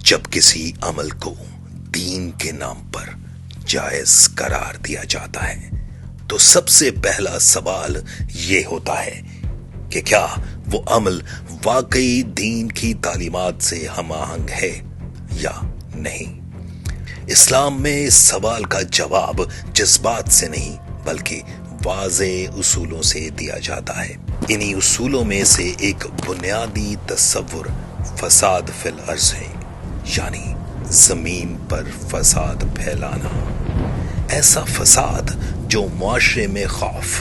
जब किसी अमल को दीन के नाम पर जायज करार दिया जाता है तो सबसे पहला सवाल यह होता है कि क्या वो अमल वाकई दीन की तालीमात से हमाहंग है या नहीं। इस्लाम में इस सवाल का जवाब जज्बात से नहीं बल्कि वाज़े उसूलों से दिया जाता है। इन्हीं उसूलों में से एक बुनियादी तसव्वुर फसाद फिल अर्ज़ है, यानी जमीन पर फसाद फैलाना। ऐसा फसाद जो मुआशरे में खौफ,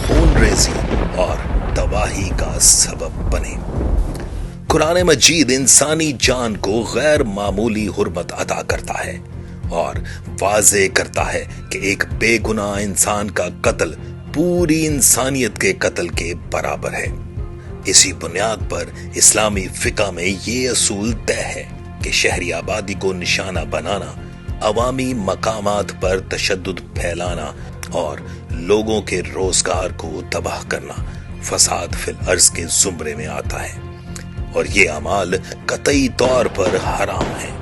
खून रेज़ी और तबाही का सबब बने। कुरान मजीद इंसानी जान को गैर मामूली हुर्मत अता करता है और वाज़े करता है कि एक बेगुनाह इंसान का कत्ल पूरी इंसानियत के कत्ल के बराबर है। इसी बुनियाद पर इस्लामी फिक़ह में ये असूल तय है कि शहरी आबादी को निशाना बनाना, अवामी मकामात पर तशद्दुद फैलाना और लोगों के रोजगार को तबाह करना फसाद फिल अर्ज़ के ज़ुमरे में आता है और ये अमाल कतई तौर पर हराम है।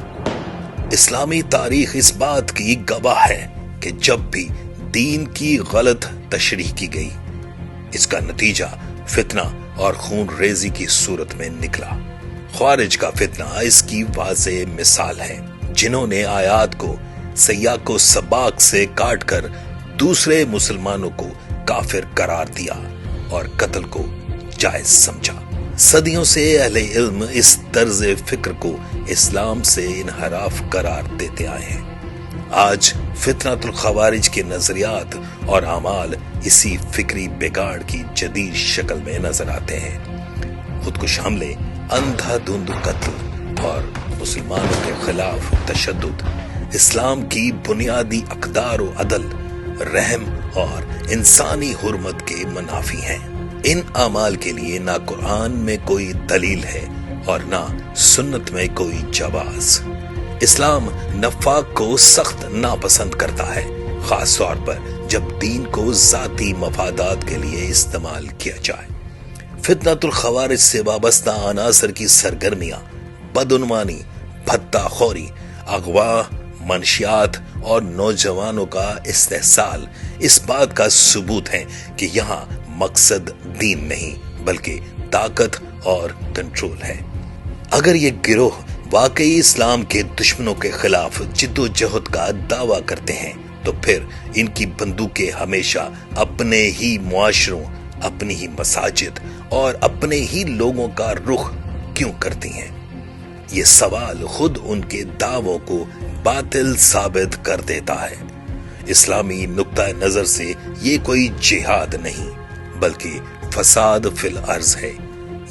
इस्लामी तारीख इस बात की गवाह है कि जब भी दीन की गलत तशरीह की गई, इसका नतीजा फितना और खून रेजी की सूरत में निकला। ख्वारिज का फितना इसकी वाज़े मिसाल है, जिन्होंने आयात को सयाको सबाक से काट कर दूसरे मुसलमानों को काफिर करार दिया और कत्ल को जायज समझा। सदियों से अहले इल्म इस तर्ज फिक्र को इस्लाम से इनहराफ करार देते आए हैं। आज फितनतुल खवारिज के नजरियात और अमाल इसी फिक्री बिगाड़ की जदीद शक्ल में नजर आते हैं। खुदकुश हमले, अंधाधुंध कत्ल और मुसलमानों के खिलाफ तशद्दुद इस्लाम की बुनियादी अक़दार व अदल, रहम और इंसानी हुर्मत के मुनाफी हैं। इन अमाल के लिए ना कुरान में कोई दलील है और ना सुन्नत में कोई जवाज। इस्लाम नफाक को सख्त नापसंद करता है, खास तौर पर जब दीन को जाती मफादात के लिए इस्तेमाल किया जाए। फितनतुल खवारिज से वाबस्ता अनासर की सरगर्मियां, बदउनवानी, भत्ताखोरी, अगवा, मनशियात और नौजवानों का इस्तेहसाल इस बात का सबूत है कि यहाँ मकसद दीन नहीं बल्कि ताकत और कंट्रोल है। अगर ये गिरोह वाकई इस्लाम के दुश्मनों के खिलाफ जिद्दोजहद का दावा करते हैं तो फिर इनकी बंदूकें हमेशा अपने ही मुआशरों, अपनी ही मसाजिद और अपने ही लोगों का रुख क्यों करती हैं? ये सवाल खुद उनके दावों को बातिल साबित कर देता है। इस्लामी नुक्ता नजर से ये कोई जिहाद नहीं बल्कि फसाद फिल अर्ज है।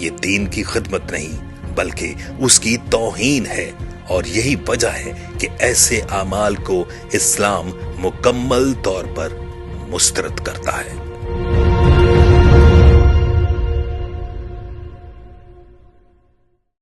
ये दीन की खिदमत नहीं बल्कि उसकी तौहीन है और यही वजह है कि ऐसे आमाल को इस्लाम मुकम्मल तौर पर मुस्तरद करता है।